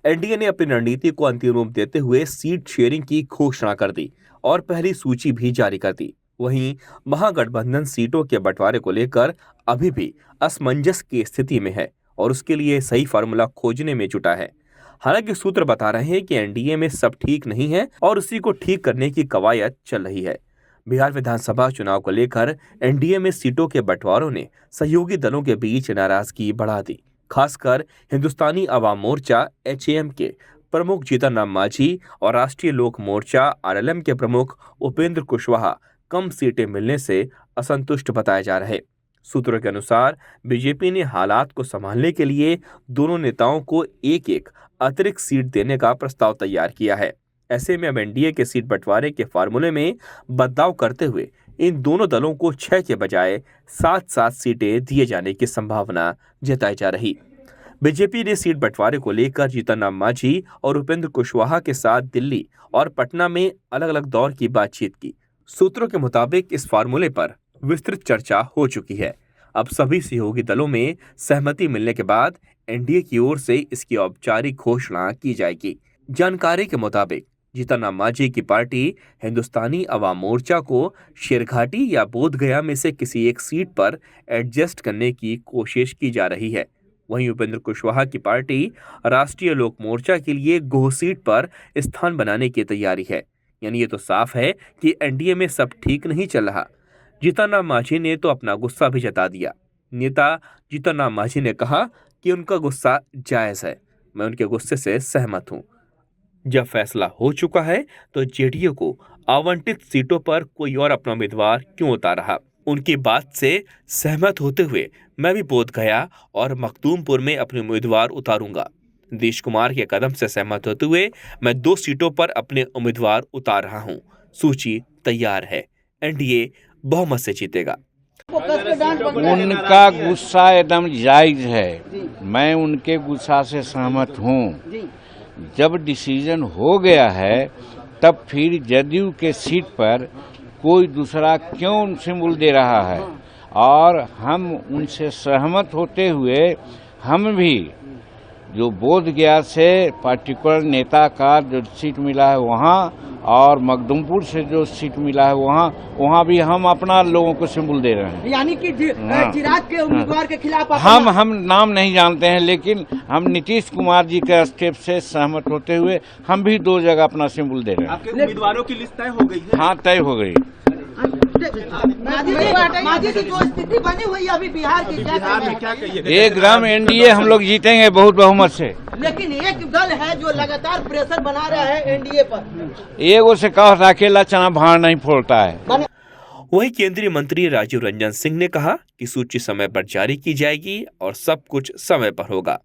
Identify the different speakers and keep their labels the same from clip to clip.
Speaker 1: NDA ने अपनी रणनीति को अंतिम रूप देते हुए सीट शेयरिंग की घोषणा कर दी और पहली सूची भी जारी कर दी। वहीं महागठबंधन सीटों के बंटवारे को लेकर अभी भी असमंजस की स्थिति में है और उसके लिए सही फार्मूला खोजने में जुटा है। हालांकि सूत्र बता रहे हैं कि एनडीए में सब ठीक नहीं है और उसी को ठीक करने की कवायद चल रही है। बिहार विधानसभा चुनाव को लेकर एनडीए में सीटों के बंटवारों ने सहयोगी दलों के बीच नाराजगी बढ़ा दी। खासकर हिंदुस्तानी अवाम मोर्चा एचएएम के प्रमुख जीतन राम मांझी और राष्ट्रीय लोक मोर्चा आरएलएम के प्रमुख उपेंद्र कुशवाहा कम सीटें मिलने से असंतुष्ट बताए जा रहे। सूत्रों के अनुसार बीजेपी ने हालात को संभालने के लिए दोनों नेताओं को एक एक अतिरिक्त सीट देने का प्रस्ताव तैयार किया है। ऐसे में अब एनडीए के सीट बंटवारे के फार्मूले में बदलाव करते हुए इन दोनों दलों को 6 के बजाय 7-7 सीटें दिए जाने की संभावना जताई जा रही। बीजेपी ने सीट बंटवारे को लेकर जीतन राम मांझी और उपेंद्र कुशवाहा के साथ दिल्ली और पटना में अलग अलग दौर की बातचीत की। सूत्रों के मुताबिक इस फार्मूले पर विस्तृत चर्चा हो चुकी है। अब सभी सहयोगी दलों में सहमति मिलने के बाद एनडीए की ओर से इसकी औपचारिक घोषणा की जाएगी। जानकारी के मुताबिक जीतन राम मांझी की पार्टी हिंदुस्तानी अवाम मोर्चा को शेरघाटी या बोधगया में से किसी एक सीट पर एडजस्ट करने की कोशिश की जा रही है। वहीं उपेंद्र कुशवाहा की पार्टी राष्ट्रीय लोक मोर्चा के लिए गोह सीट पर स्थान बनाने की तैयारी है। यानी ये तो साफ है कि एनडीए में सब ठीक नहीं चल रहा। जीतन राम मांझी ने तो अपना गुस्सा भी जता दिया। नेता जीतन राम मांझी ने कहा कि उनका गुस्सा जायज है, मैं उनके गुस्से से सहमत हूं। जब फैसला हो चुका है तो जेडीयू को आवंटित सीटों पर कोई और अपना उम्मीदवार क्यों उतार रहा। उनकी बात से सहमत होते हुए मैं भी बोधगया और मखदूमपुर में अपने उम्मीदवार उतारूंगा। नीतीश कुमार के कदम से सहमत होते हुए मैं 2 सीटों पर अपने उम्मीदवार उतार रहा हूं। सूची तैयार है, एनडीए बहुमत से जीतेगा।
Speaker 2: उनका गुस्सा एकदम जायज है, मैं उनके गुस्सा से सहमत हूं। जब डिसीजन हो गया है तब फिर जदयू के सीट पर कोई दूसरा क्यों सिंबल दे रहा है, और हम उनसे सहमत होते हुए हम भी जो बोध गया से पार्टिकुलर नेता का जो सीट मिला है वहाँ और मखदूमपुर से जो सीट मिला है वहाँ भी हम अपना लोगों को सिंबल दे रहे हैं।
Speaker 3: यानी कि चिराग के उम्मीदवार के खिलाफ
Speaker 2: हम नाम नहीं जानते हैं, लेकिन हम नीतीश कुमार जी के स्टेप से सहमत होते हुए हम भी 2 जगह अपना सिंबल दे रहे हैं।
Speaker 4: आपके उम्मीदवारों की लिस्ट तय हो गई है?
Speaker 2: हाँ, तय हो गई।
Speaker 3: मांझी की जो स्थिति बनी हुई अभी बिहार की,
Speaker 4: क्या कहिएगा?
Speaker 2: एकदम एनडीए हम लोग जीतेंगे बहुत बहुमत से।
Speaker 3: लेकिन एक दल है जो लगातार प्रेशर बना रहा है एनडीए पर।
Speaker 2: एगो से कहा अकेला चना भाड़ नहीं फोड़ता है।
Speaker 1: वहीं केंद्रीय मंत्री राजीव रंजन सिंह ने कहा कि सूची समय पर जारी की जाएगी और सब कुछ समय पर होगा।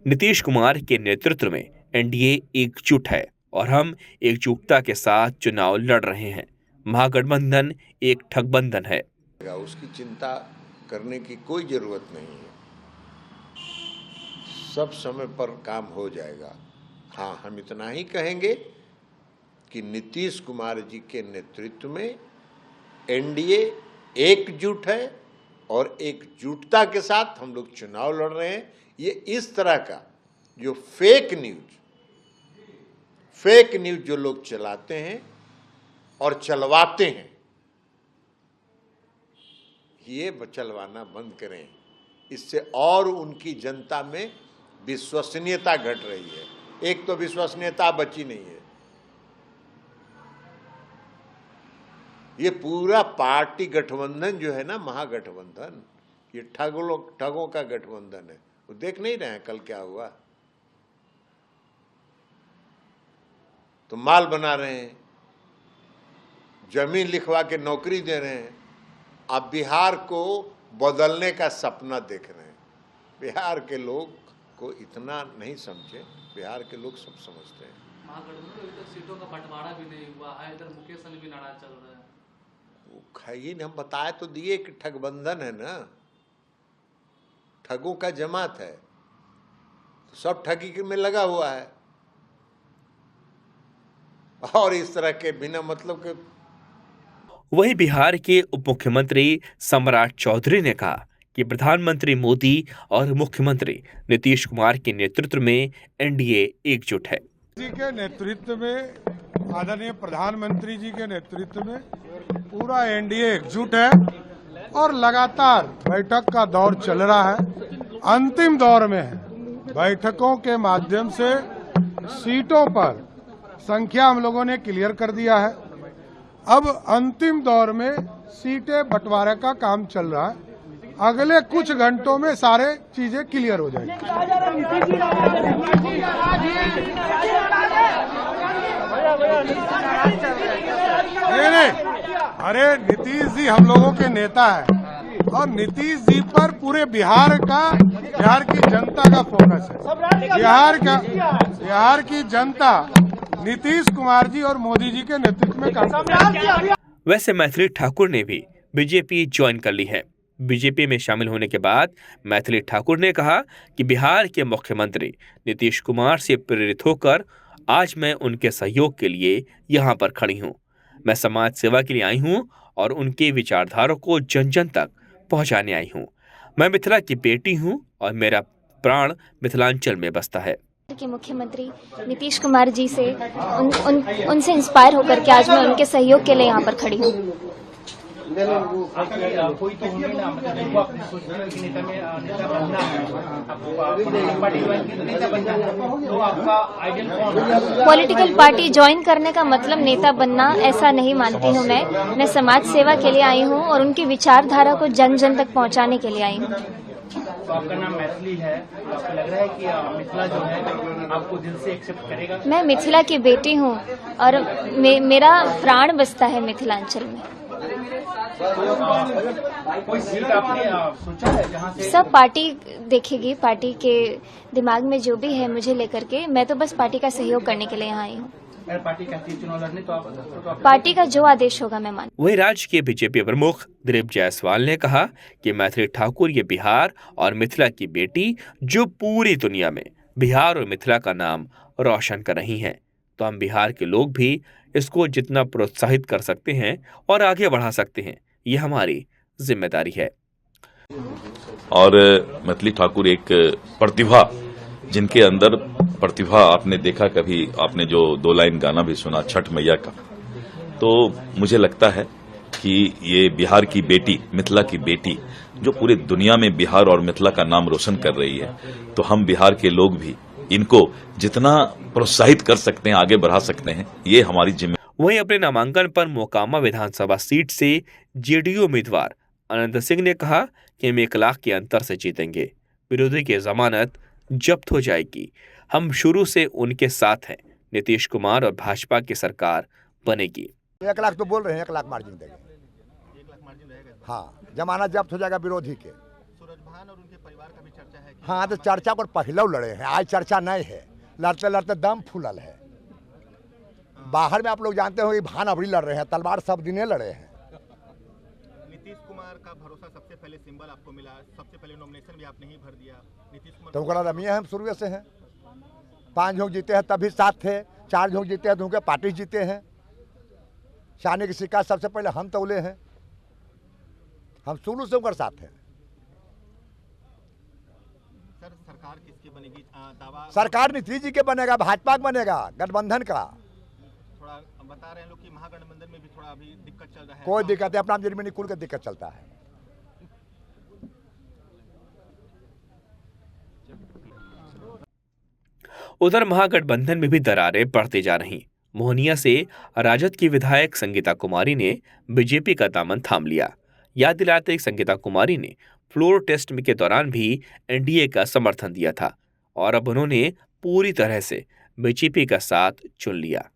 Speaker 1: नीतीश कुमार के नेतृत्व में एनडीए एकजुट है और हम एकजुटता के साथ चुनाव लड़ रहे हैं। महागठबंधन एक ठगबंधन है।
Speaker 5: उसकी चिंता करने की कोई जरूरत नहीं है, सब समय पर काम हो जाएगा। हाँ, हम इतना ही कहेंगे कि नीतीश कुमार जी के नेतृत्व में एनडीए एकजुट है और एकजुटता के साथ हम लोग चुनाव लड़ रहे हैं। ये इस तरह का जो फेक न्यूज जो लोग चलाते हैं और चलवाते हैं, ये चलवाना बंद करें। इससे और उनकी जनता में विश्वसनीयता घट रही है। एक तो विश्वसनीयता बची नहीं है। ये पूरा पार्टी गठबंधन जो है ना, महागठबंधन, ये ठगों का गठबंधन है। वो देख नहीं रहे हैं कल क्या हुआ। तो माल बना रहे हैं, जमीन लिखवा के नौकरी दे रहे हैं। अब बिहार को बदलने का सपना देख रहे हैं। बिहार के लोग को इतना नहीं समझे, बिहार के लोग सब समझते हैं।
Speaker 6: महागठबंधन में तो सीटों का बंटवारा भी नहीं हुआ है, इधर मुकेश सहनी भी नाराज चल रहे हैं।
Speaker 5: वो खाइए, हम बताए तो दिए कि ठगबंधन है ना, ठगों का जमात है, तो सब ठगी में लगा हुआ है। और इस तरह के बिना मतलब के।
Speaker 1: वहीं बिहार के उप मुख्यमंत्री सम्राट चौधरी ने कहा कि प्रधानमंत्री मोदी और मुख्यमंत्री नीतीश कुमार के नेतृत्व में एनडीए एकजुट है।
Speaker 7: जी के नेतृत्व में, आदरणीय प्रधानमंत्री जी के नेतृत्व में पूरा एनडीए एकजुट है और लगातार बैठक का दौर चल रहा है, अंतिम दौर में है। बैठकों के माध्यम से सीटों पर संख्या हम लोगों ने क्लियर कर दिया है। अब अंतिम दौर में सीटें बंटवारे का काम चल रहा है। अगले कुछ घंटों में सारे चीजें क्लियर हो जाएंगी। अरे नीतीश जी हम लोगों के नेता है और नीतीश जी पर पूरे बिहार की जनता का फोकस है। बिहार की जनता नीतीश कुमार जी और मोदी जी के नेतृत्व में काम।
Speaker 1: वैसे मैथिली ठाकुर ने भी बीजेपी ज्वाइन कर ली है। बीजेपी में शामिल होने के बाद मैथिली ठाकुर ने कहा कि बिहार के मुख्यमंत्री नीतीश कुमार से प्रेरित होकर आज मैं उनके सहयोग के लिए यहाँ पर खड़ी हूँ। मैं समाज सेवा के लिए आई हूँ और उनके विचारधारा को जन जन तक पहुँचाने आई हूँ। मैं मिथिला की बेटी हूँ और मेरा प्राण मिथिलांचल में बसता है।
Speaker 8: के मुख्यमंत्री नीतीश कुमार जी से उनसे इंस्पायर होकर के आज मैं उनके सहयोग के लिए यहाँ पर खड़ी हूँ। पॉलिटिकल पार्टी ज्वाइन करने का मतलब नेता बनना ऐसा नहीं मानती हूँ। मैं समाज सेवा के लिए आई हूँ और उनकी विचारधारा को जन जन तक पहुँचाने के लिए आई हूँ।
Speaker 9: तो आपका नाम मैथिली है, आपको लग रहा है कि मिथिला जो है आपको दिल से एक्सेप्ट करेगा? मैं
Speaker 8: मिथिला की बेटी हूँ और मेरा प्राण बसता है मिथिलांचल में।
Speaker 9: कोई सीट आपने सोचा है जहाँ से?
Speaker 8: सब पार्टी देखेगी, पार्टी के दिमाग में जो भी है मुझे लेकर के, मैं तो बस पार्टी का सहयोग करने के लिए यहाँ आई हूँ।
Speaker 9: पार्टी कहती है चुनाव लड़ने तो आप
Speaker 8: पार्टी का जो आदेश होगा मैं मानूंगा।
Speaker 1: वहीं राज्य के बीजेपी प्रमुख दिलीप जायसवाल ने कहा कि मैथिली ठाकुर ये बिहार और मिथिला की बेटी जो पूरी दुनिया में बिहार और मिथिला का नाम रोशन कर रही हैं, तो हम बिहार के लोग भी इसको जितना प्रोत्साहित कर सकते हैं और आगे बढ़ा सकते हैं, ये हमारी जिम्मेदारी है।
Speaker 10: और मैथिली ठाकुर एक प्रतिभा, जिनके अंदर प्रतिभा आपने देखा, कभी आपने जो 2 लाइन गाना भी सुना छठ मैया का, तो मुझे लगता है कि ये बिहार की बेटी, मिथिला की बेटी जो पूरी दुनिया में बिहार और मिथिला का नाम रोशन कर रही है, तो हम बिहार के लोग भी इनको जितना प्रोत्साहित कर सकते हैं, आगे बढ़ा सकते हैं, ये हमारी जिम्मेदारी।
Speaker 1: वहीं अपने नामांकन पर मोकामा विधानसभा सीट से जेडीयू उम्मीदवार अनंत सिंह ने कहा कि हम 1 लाख के अंतर से जीतेंगे, विरोधी की जमानत जब्त हो जाएगी। हम शुरू से उनके साथ हैं, नीतीश कुमार और भाजपा की सरकार बनेगी।
Speaker 11: 1 लाख तो बोल रहे हैं, 1 लाख मार्जिन देंगे।
Speaker 9: 1 लाख मार्जिन रहेगा?
Speaker 11: हाँ, जमानत जब्त हो जाएगा विरोधी के।
Speaker 9: सूरजभान और उनके परिवार का भी चर्चा है।
Speaker 11: हाँ, तो चर्चा को पहले लड़े हैं, आज चर्चा नहीं है। लड़ते लड़ते दम फूलल है। बाहर में आप लोग जानते हो कि भान अबरी लड़ रहे हैं, तलवार सब दिने लड़े हैं।
Speaker 9: नीतीश कुमार का भरोसा सबसे पहले सिंबल आपको मिला, सबसे पहले नॉमिनेशन भी आपने ही भर दिया। नीतीश कुमार
Speaker 11: तो उनका रमिया हम शुरू से हैं। 5 झोंक जीते हैं तभी साथ थे, 4 झोंक जीते हैं तो उनके पार्टी जीते हैं। शानी की शिकायत सबसे पहले हम तौले हैं, हम शुरू से उनके साथ हैं।
Speaker 9: सर, सरकार किसकी बनेगी? दावा
Speaker 11: सरकार नीतीश जी के बनेगा, भाजपा का बनेगा, गठबंधन का।
Speaker 9: थोड़ा बता रहे हैं लोग कि महागठबंधन में भी थोड़ा अभी दिक्कत चल रहा है।
Speaker 11: कोई दिक्कत है, अपना जर्मनी कुल का दिक्कत चलता है।
Speaker 1: उधर महागठबंधन में भी दरारें बढ़ती जा रही। मोहनिया से राजद की विधायक संगीता कुमारी ने बीजेपी का दामन थाम लिया। याद दिलाते संगीता कुमारी ने फ्लोर टेस्ट के दौरान भी एनडीए का समर्थन दिया था और अब उन्होंने पूरी तरह से बीजेपी का साथ चुन लिया।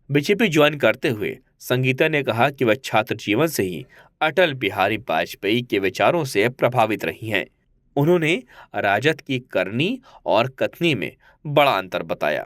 Speaker 1: बीजेपी ज्वाइन करते हुए संगीता ने कहा कि वह छात्र जीवन से ही अटल बिहारी वाजपेयी के विचारों से प्रभावित रही हैं। उन्होंने राजद की करनी और कथनी में बड़ा अंतर बताया।